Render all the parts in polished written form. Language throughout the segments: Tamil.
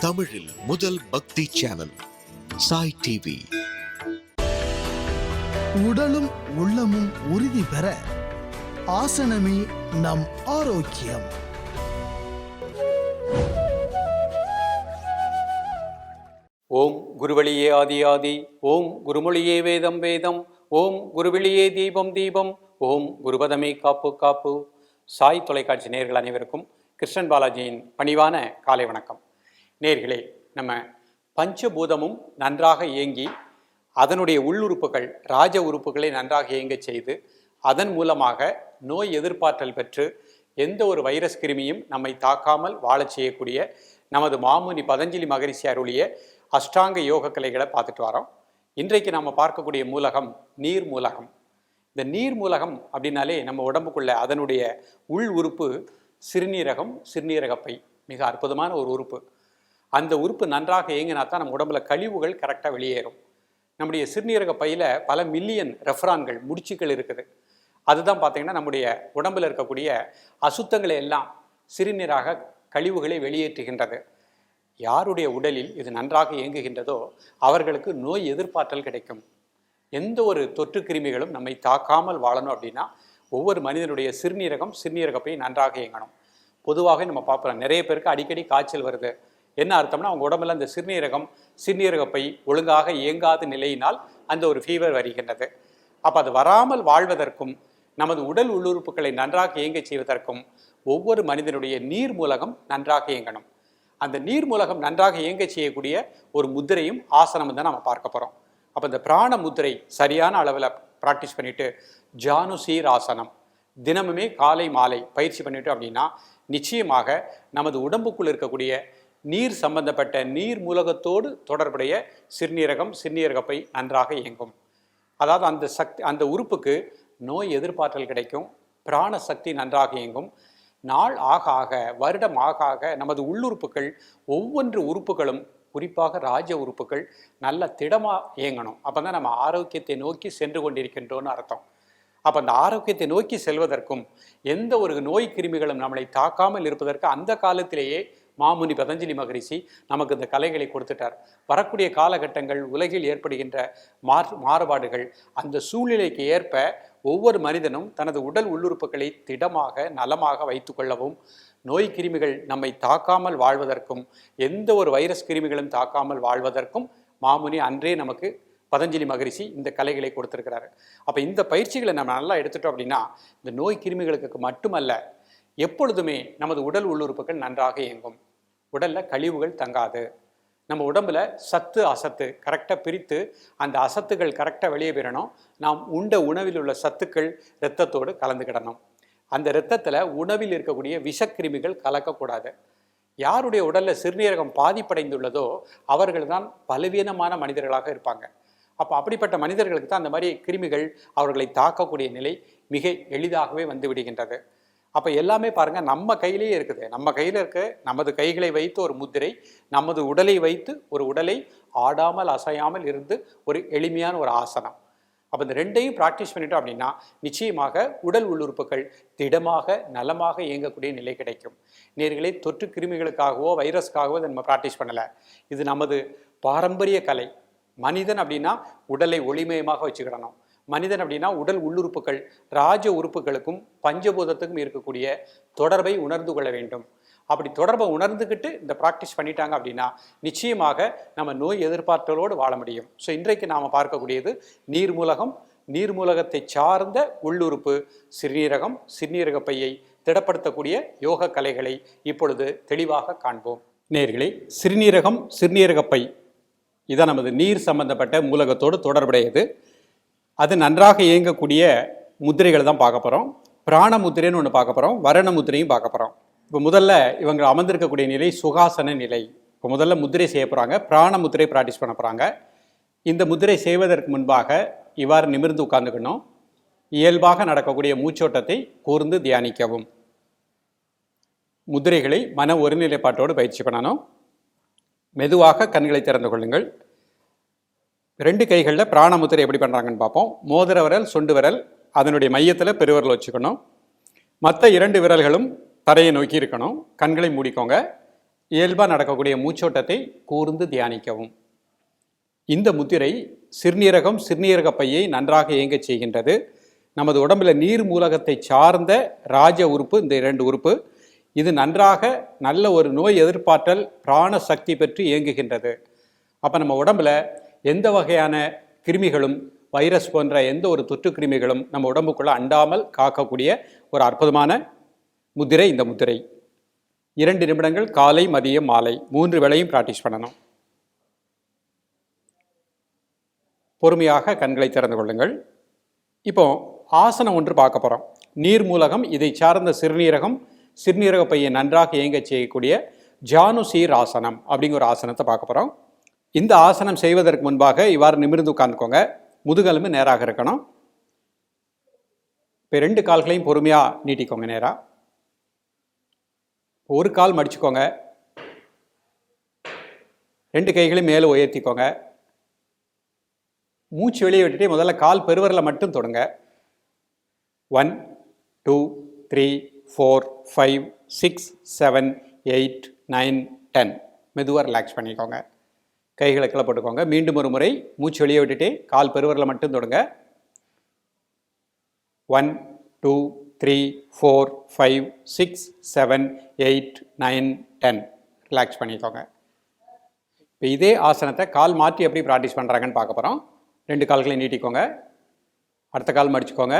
தமிழில் முதல் பக்தி சேனல் சாய் டிவி. உடலும் உள்ளமும் உறுதி பெற ஆசனமே நம் ஆரோக்கியம். ஓம் குருவழியே ஆதி ஆதி, ஓம் குருமொழியே வேதம் வேதம், ஓம் குருவெளியே தீபம் தீபம், ஓம் குருபதமே காப்பு காப்பு. சாய் தொலைக்காட்சி நேயர்கள் அனைவருக்கும் கிருஷ்ணன் பாலாஜியின் பணிவான காலை வணக்கம். நேயர்களே, நம்ம பஞ்சபூதமும் நன்றாக இயங்கி அதனுடைய உள்ளுறுப்புகள் ராஜ உறுப்புகளை நன்றாக இயங்க செய்து அதன் மூலமாக நோய் எதிர்ப்பாற்றல் பெற்று எந்த ஒரு வைரஸ் கிருமியும் நம்மை தாக்காமல் வாழச் செய்யக்கூடிய நமது மாமுனி பதஞ்சலி மகரிஷி அருளிய அஷ்டாங்க யோக கலைகளை பார்த்துட்டு வரோம். இன்றைக்கு நம்ம பார்க்கக்கூடிய மூலகம் நீர் மூலகம். இந்த நீர் மூலகம் அப்படின்னாலே நம்ம உடம்புக்குள்ள அதனுடைய உள் உறுப்பு சிறுநீரகம், சிறுநீரகப்பை மிக அற்புதமான ஒரு உறுப்பு. அந்த உறுப்பு நன்றாக இயங்கினா தான் நம்ம உடம்புல கழிவுகள் கரெக்டாக வெளியேறும். நம்முடைய சிறுநீரக பையில் பல மில்லியன் ரெஃப்ரான்கள் முடிச்சுக்கள் இருக்குது. அதுதான் பார்த்தீங்கன்னா நம்முடைய உடம்பில் இருக்கக்கூடிய அசுத்தங்களை எல்லாம் சிறுநீராக கழிவுகளை வெளியேற்றுகின்றது. யாருடைய உடலில் இது நன்றாக இயங்குகின்றதோ அவர்களுக்கு நோய் எதிர்ப்பாற்றல் கிடைக்கும். எந்த ஒரு தொற்று கிருமிகளும் நம்மை தாக்காமல் வாழணும் அப்படின்னா ஒவ்வொரு மனிதனுடைய சிறுநீரகம், சிறுநீரகப்பை நன்றாக இயங்கணும். பொதுவாக நம்ம பார்ப்போம், நிறைய பேருக்கு அடிக்கடி காய்ச்சல் வருது. என்ன அர்த்தம்னா அவங்க உடம்புல அந்த சிறுநீரகம், சிறுநீரகப்பை ஒழுங்காக இயங்காத நிலையினால் அந்த ஒரு ஃபீவர் வருகின்றது. அப்போ அது வராமல் வாழ்வதற்கும் நமது உடல் உள்ளுறுப்புகளை நன்றாக இயங்க செய்வதற்கும் ஒவ்வொரு மனிதனுடைய நீர் மூலகம் நன்றாக இயங்கணும். அந்த நீர் மூலகம் நன்றாக இயங்க செய்யக்கூடிய ஒரு முத்திரையும் ஆசனமும் தான் நம்ம பார்க்க போகிறோம். அப்போ இந்த பிராண முத்திரை சரியான அளவில் ப்ராக்டிஸ் பண்ணிவிட்டு ஜானுசீர் ஆசனம் தினமுமே காலை மாலை பயிற்சி பண்ணிட்டோம் அப்படின்னா நிச்சயமாக நமது உடம்புக்குள் இருக்கக்கூடிய நீர் சம்பந்தப்பட்ட நீர் மூலகத்தோடு தொடர்புடைய சிறுநீரகம், சிறுநீரகப்பை நன்றாக இயங்கும். அதாவது அந்த உறுப்புக்கு நோய் எதிர்ப்பாற்றல் கிடைக்கும், பிராண சக்தி நன்றாக இயங்கும். நாள் ஆக ஆக, வருடம் ஆக ஆக நமது உள்ளுறுப்புகள் ஒவ்வொன்று உறுப்புகளும் குறிப்பாக ராஜ உறுப்புகள் நல்ல திடமாக இயங்கணும். அப்போ தான் நம்ம ஆரோக்கியத்தை நோக்கி சென்று கொண்டிருக்கின்றோன்னு அர்த்தம். அப்போ அந்த ஆரோக்கியத்தை நோக்கி செல்வதற்கும் எந்த ஒரு நோய் கிருமிகளும் நம்மளை தாக்காமல் இருப்பதற்கு அந்த காலத்திலேயே மாமுனி பதஞ்சலி மகரிஷி நமக்கு இந்த கலைகளை கொடுத்துட்டார். வரக்கூடிய காலகட்டங்கள் உலகில் ஏற்படுகின்ற மாறுபாடுகள் அந்த சூழ்நிலைக்கு ஏற்ப ஒவ்வொரு மனிதனும் தனது உடல் உள்ளுறுப்புகளை திடமாக நலமாக வைத்து கொள்ளவும், நோய் கிருமிகள் நம்மை தாக்காமல் வாழ்வதற்கும் எந்த ஒரு வைரஸ் கிருமிகளும் தாக்காமல் வாழ்வதற்கும் மாமுனி அன்றே நமக்கு பதஞ்சலி மகரிஷி இந்த கலைகளை கொடுத்துருக்கிறாரு. அப்போ இந்த பயிற்சிகளை நம்ம நல்லா எடுத்துட்டோம் அப்படின்னா இந்த நோய் கிருமிகளுக்கு மட்டுமல்ல, எப்பொழுதுமே நமது உடல் உள்ளுறுப்புகள் நன்றாக இயங்கும். உடலில் கழிவுகள் தங்காது. நம்ம உடம்புல சத்து அசத்து கரெக்டாக பிரித்து அந்த அசத்துகள் கரெக்டாக வெளியே பெறணும். நாம் உண்ட உணவில் உள்ள சத்துக்கள் இரத்தத்தோடு கலந்துக்கிடணும். அந்த இரத்தத்தில் உணவில் இருக்கக்கூடிய விஷக்கிருமிகள் கலக்கக்கூடாது. யாருடைய உடலில் சிறுநீரகம் பாதிப்படைந்துள்ளதோ அவர்கள் தான் பலவீனமான மனிதர்களாக இருப்பாங்க. அப்போ அப்படிப்பட்ட மனிதர்களுக்கு தான் அந்த மாதிரி கிருமிகள் அவர்களை தாக்கக்கூடிய நிலை மிக எளிதாகவே வந்து விடுகின்றது. அப்போ எல்லாமே பாருங்கள் நம்ம கையிலேயே இருக்குது. நம்ம கையில் இருக்க நமது கைகளை வைத்து ஒரு முத்திரை, நமது உடலை வைத்து ஒரு உடலை ஆடாமல் அசையாமல் இருந்து ஒரு எளிமையான ஒரு ஆசனம். அப்போ இந்த ரெண்டையும் ப்ராக்டிஸ் பண்ணிட்டோம் அப்படின்னா நிச்சயமாக உடல் உள்ளுறுப்புகள் திடமாக நலமாக இயங்கக்கூடிய நிலை கிடைக்கும். நேர்களே, தொற்று கிருமிகளுக்காகவோ வைரஸ்க்காகவோ நம்ம ப்ராக்டிஸ் பண்ணலை. இது நமது பாரம்பரிய கலை. மனிதன் அப்படின்னா உடலை ஒளிமயமாக வச்சுக்கிடணும். மனிதன் அப்படின்னா உடல் உள்ளுறுப்புகள் ராஜ உறுப்புகளுக்கும் பஞ்சபூதத்துக்கும் இருக்கக்கூடிய தொடர்பை உணர்ந்து கொள்ள வேண்டும். அப்படி தொடர்பை உணர்ந்துக்கிட்டு இந்த ப்ராக்டிஸ் பண்ணிட்டாங்க அப்படின்னா நிச்சயமாக நம்ம நோய் எதிர்ப்பாற்றலோடு வாழ முடியும். ஸோ இன்றைக்கு நாம் பார்க்கக்கூடியது நீர் மூலகம். நீர் மூலகத்தை சார்ந்த உள்ளுறுப்பு சிறுநீரகம், சிறுநீரகப்பையை திடப்படுத்தக்கூடிய யோக கலைகளை இப்பொழுது தெளிவாக காண்போம். நேயர்களே, சிறுநீரகம், சிறுநீரகப்பை இதான் நமது நீர் சம்பந்தப்பட்ட மூலகத்தோடு தொடர்புடையது. அது நன்றாக இயங்கக்கூடிய முத்திரைகளை தான் பார்க்க போகிறோம். பிராண முத்திரைன்னு ஒன்று பார்க்க போகிறோம், வரண முத்திரையும் பார்க்க போகிறோம். இப்போ முதல்ல இவங்க அமர்ந்திருக்கக்கூடிய நிலை சுகாசன நிலை. இப்போ முதல்ல முத்திரை செய்ய போகிறாங்க, பிராண முத்திரை ப்ராக்டிஸ் பண்ண போகிறாங்க. இந்த முத்திரை செய்வதற்கு முன்பாக இவ்வாறு நிமிர்ந்து உட்கார்ந்துக்கணும். இயல்பாக நடக்கக்கூடிய மூச்சோட்டத்தை கூர்ந்து தியானிக்கவும். முத்திரைகளை மன ஒருநிலைப்பாட்டோடு பயிற்சி பண்ணணும். மெதுவாக கண்களை திறந்து கொள்ளுங்கள். ரெண்டு கைகளில் பிராண முத்திரை எப்படி பண்ணுறாங்கன்னு பார்ப்போம். மோதிர விரல், சுண்டு விரல் அதனுடைய மையத்தில் பெருவிரல் வச்சுக்கணும். மற்ற இரண்டு விரல்களும் தரையை நோக்கி இருக்கணும். கண்களை மூடிக்கோங்க. இயல்பாக நடக்கக்கூடிய மூச்சோட்டத்தை கூர்ந்து தியானிக்கவும். இந்த முத்திரை சிறுநீரகம் சிறுநீரக பையை நன்றாக இயங்கச் செய்கின்றது. நமது உடம்பில் நீர் மூலகத்தை சார்ந்த ராஜ உறுப்பு இந்த 2 உறுப்பு, இது நன்றாக நல்ல ஒரு நோய் எதிர்ப்பாற்றல் பிராண சக்தி பெற்று இயங்குகின்றது. அப்போ நம்ம உடம்பில் எந்த வகையான கிருமிகளும் வைரஸ் போன்ற எந்த ஒரு தொற்று கிருமிகளும் நம்ம உடம்புக்குள்ளே அண்டாமல் காக்கக்கூடிய ஒரு அற்புதமான முத்திரை இந்த முத்திரை. 2 நிமிடங்கள் காலை மதியம் மாலை 3 வேளையும் ப்ராக்டிஸ் பண்ணணும். பொறுமையாக கண்களை திறந்து கொள்ளுங்கள். இப்போ ஆசனம் ஒன்று பார்க்க போகிறோம். நீர் மூலகம் இதை சார்ந்த சிறுநீரகம் சிறுநீரக பையை நன்றாக இயங்க செய்யக்கூடிய ஜானுசீர் ஆசனம் அப்படிங்கிற ஒரு ஆசனத்தை பார்க்க போகிறோம். இந்த ஆசனம் செய்வதற்கு முன்பாக இவ்வாறு நிமிர்ந்து உட்கார்ந்துக்கோங்க. முதுகெலும்பு நேராக இருக்கணும். இப்போ 2 கால்களையும் பொறுமையாக நீட்டிக்கோங்க. நேராக ஒரு கால் மடிச்சுக்கோங்க. 2 கைகளையும் மேலே உயர்த்திக்கோங்க. மூச்சு வெளியே விட்டுட்டு முதல்ல கால் பெருவரில் மட்டும் தொடுங்க. 1 2 3 4 5 6 7 8 9 10. மெதுவாக ரிலாக்ஸ் பண்ணிக்கோங்க. கைகளை கீழே போட்டுக்கோங்க. மீண்டும் ஒரு முறை மூச்சு வெளியே விட்டுட்டு கால் பெருவரில் மட்டும் தொடுங்க. 1 2 3 4 5 6 7 8 9 10. ரிலாக்ஸ் பண்ணிக்கோங்க. இப்போ இதே ஆசனத்தை கால் மாற்றி எப்படி ப்ராக்டிஸ் பண்ணுறாங்கன்னு பார்க்க போகிறோம். 2 கால்களையும் நீட்டிக்கோங்க. அடுத்த கால் மடிச்சுக்கோங்க.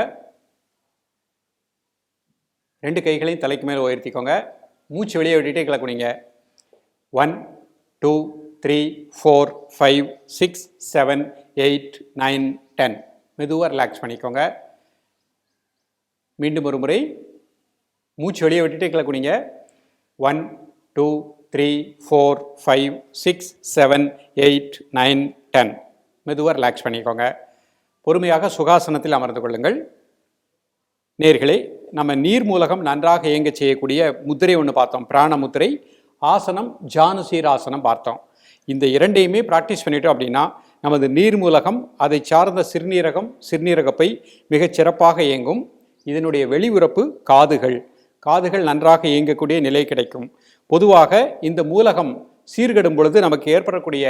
2 கைகளையும் தலைக்கு மேலே உயர்த்திக்கோங்க. மூச்சு வெளியே விட்டுட்டே கீழே குனிங்க. 1 2 3 4 5 6 7 8 9 10. மெதுவாக ரிலாக்ஸ் பண்ணிக்கோங்க. மீண்டும் ஒரு முறை மூச்சு வெளியே விட்டுட்டே கீழே குனிங்க. 1 2 3 4 5 6 7 8 9 10. மெதுவாக ரிலாக்ஸ் பண்ணிக்கோங்க. பொறுமையாக சுகாசனத்தில் அமர்ந்து கொள்ளுங்கள். நேர்களே, நம்ம நீர் மூலகம் நன்றாக இயங்க செய்யக்கூடிய முத்திரை ஒன்று பார்த்தோம், பிராண முத்திரை. ஆசனம் ஜானுசீர் ஆசனம் பார்த்தோம். இந்த 2ஐயுமே ப்ராக்டிஸ் பண்ணிட்டோம் அப்படின்னா நமது நீர் மூலகம் அதை சார்ந்த சிறுநீரகம் சிறுநீரகப்பை மிகச் சிறப்பாக இயங்கும். இதனுடைய வெளியுறப்பு காதுகள் நன்றாக இயங்கக்கூடிய நிலை கிடைக்கும். பொதுவாக இந்த மூலகம் சீர்கெடும் பொழுது நமக்கு ஏற்படக்கூடிய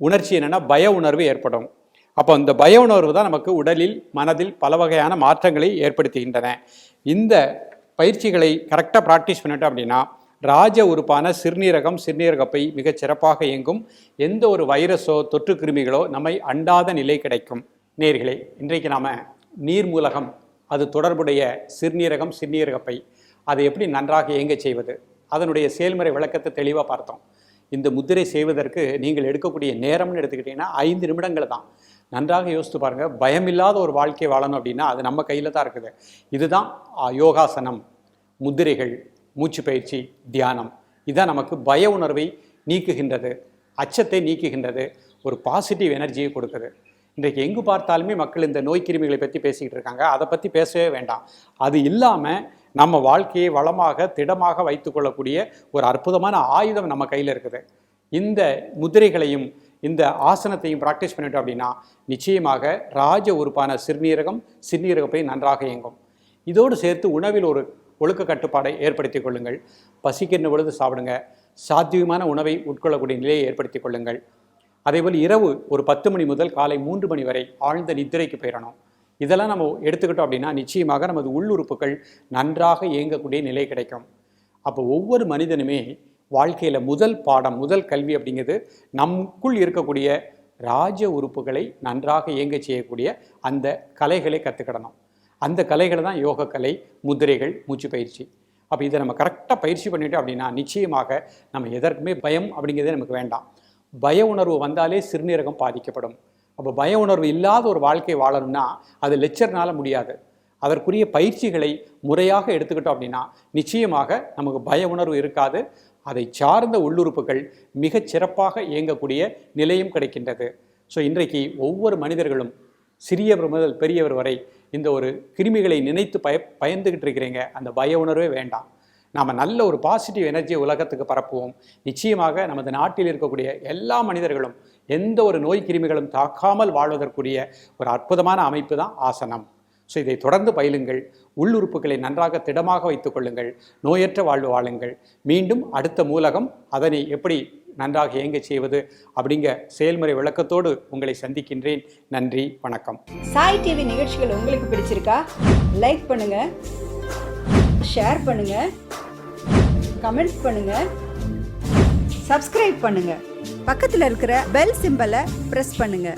உணர்ச்சி என்னென்னா பய உணர்வு ஏற்படும். அப்போ இந்த பய உணர்வு தான் நமக்கு உடலில் மனதில் பல வகையான மாற்றங்களை ஏற்படுத்துகின்றன. இந்த பயிற்சிகளை கரெக்டாக ப்ராக்டிஸ் பண்ணிட்டோம் அப்படின்னா ராஜ உறுப்பான சிறுநீரகம் சிறுநீரகப்பை மிகச் சிறப்பாக இயங்கும். எந்த ஒரு வைரஸோ தொற்று கிருமிகளோ நம்மை அண்டாத நிலை கிடைக்கும். நேர்களே, இன்றைக்கு நாம் நீர் மூலகம் அது தொடர்புடைய சிறுநீரகம் சிறுநீரகப்பை அதை எப்படி நன்றாக இயங்க செய்வது அதனுடைய செயல்முறை விளக்கத்தை தெளிவாக பார்த்தோம். இந்த முத்திரை செய்வதற்கு நீங்கள் எடுக்கக்கூடிய நேரம்னு எடுத்துக்கிட்டிங்கன்னா 5 நிமிடங்கள் தான். நன்றாக யோசித்து பாருங்கள். பயமில்லாத ஒரு வாழ்க்கை வாழணும் அப்படின்னா அது நம்ம கையில் தான் இருக்குது. இதுதான் யோகாசனம், முத்திரைகள், மூச்சு பயிற்சி, தியானம். இதான் நமக்கு பய உணர்வை நீக்குகின்றது, அச்சத்தை நீக்குகின்றது, ஒரு பாசிட்டிவ் எனர்ஜியை கொடுக்குது. இன்றைக்கு எங்கு பார்த்தாலுமே மக்கள் இந்த நோய் கிருமிகளை பற்றி பேசிக்கிட்டு இருக்காங்க. அதை பற்றி பேசவே வேண்டாம். அது இல்லாமல் நம்ம வாழ்க்கையை வளமாக திடமாக வைத்துக்கொள்ளக்கூடிய ஒரு அற்புதமான ஆயுதம் நம்ம கையில் இருக்குது. இந்த முத்திரைகளையும் இந்த ஆசனத்தையும் ப்ராக்டிஸ் பண்ணிட்டோம் அப்படின்னா நிச்சயமாக ராஜ உறுப்பான சிறுநீரகம் சிறுநீரகப்பை நன்றாக இயங்கும். இதோடு சேர்த்து உணவில் ஒரு ஒழுக்க கட்டுப்பாடை ஏற்படுத்தி கொள்ளுங்கள். பசிக்கின்ற பொழுது சாப்பிடுங்க. சாத்தியமான உணவை உட்கொள்ளக்கூடிய நிலையை ஏற்படுத்தி கொள்ளுங்கள். அதேபோல் இரவு ஒரு 10 மணி முதல் காலை 3 மணி வரை ஆழ்ந்த நித்திரைக்கு போயிடணும். இதெல்லாம் நம்ம எடுத்துக்கிட்டோம் அப்படின்னா நிச்சயமாக நமது உள்ளுறுப்புகள் நன்றாக இயங்கக்கூடிய நிலை கிடைக்கும். அப்போ ஒவ்வொரு மனிதனுமே வாழ்க்கையில் முதல் பாடம் முதல் கல்வி அப்படிங்கிறது நமக்குள் இருக்கக்கூடிய ராஜ உறுப்புகளை நன்றாக இயங்க செய்யக்கூடிய அந்த கலைகளை கற்றுக்கிடணும். அந்த கலைகளை தான் யோகக்கலை, முத்திரைகள், மூச்சு பயிற்சி. அப்போ இதை நம்ம கரெக்டாக பயிற்சி பண்ணிட்டோம் அப்படின்னா நிச்சயமாக நம்ம எதற்குமே பயம் அப்படிங்கிறதே நமக்கு வேண்டாம். பய உணர்வு வந்தாலே சிறுநீரகம் பாதிக்கப்படும். அப்போ பய உணர்வு இல்லாத ஒரு வாழ்க்கை வாழணும்னா அது லெக்சர்னால முடியாது. அதற்குரிய பயிற்சிகளை முறையாக எடுத்துக்கிட்டோம் அப்படின்னா நிச்சயமாக நமக்கு பய உணர்வு இருக்காது. அதை சார்ந்த உள்ளுறுப்புகள் மிகச் சிறப்பாக இயங்கக்கூடிய நிலையும் கிடைக்கின்றது. ஸோ இன்றைக்கு ஒவ்வொரு மனிதர்களும் சிறியவர் முதல் பெரியவர் வரை இந்த ஒரு கிருமிகளை நினைத்து பயந்துக்கிட்டு இருக்கிறீங்க. அந்த பய உணர்வே வேண்டாம். நாம் நல்ல ஒரு பாசிட்டிவ் எனர்ஜியை உலகத்துக்கு பரப்புவோம். நிச்சயமாக நமது நாட்டில் இருக்கக்கூடிய எல்லா மனிதர்களும் எந்த ஒரு நோய் கிருமிகளும் தாக்காமல் வாழ்வதற்குரிய ஒரு அற்புதமான அமைப்பு தான் ஆசனம். ஸோ இதை தொடர்ந்து பயிலுங்கள். உள்ளுறுப்புகளை நன்றாக திடமாக வைத்துக் கொள்ளுங்கள். நோயற்ற வாழ்வு வாழுங்கள். மீண்டும் அடுத்த மூலகம் அதனை எப்படி நன்றாக இயங்க செய்வது அப்படிங்கிற செயல்முறை விளக்கத்தோடு உங்களை சந்திக்கின்றேன். நன்றி, வணக்கம். சாய் டிவி நிகழ்ச்சிகள் உங்களுக்கு பிடிச்சிருக்கா? லைக் பண்ணுங்க, ஷேர் பண்ணுங்க, கமெண்ட்ஸ் பண்ணுங்க, சப்ஸ்கிரைப் பண்ணுங்க. பக்கத்தில் இருக்கிற பெல் சிம்பலை பிரஸ் பண்ணுங்க.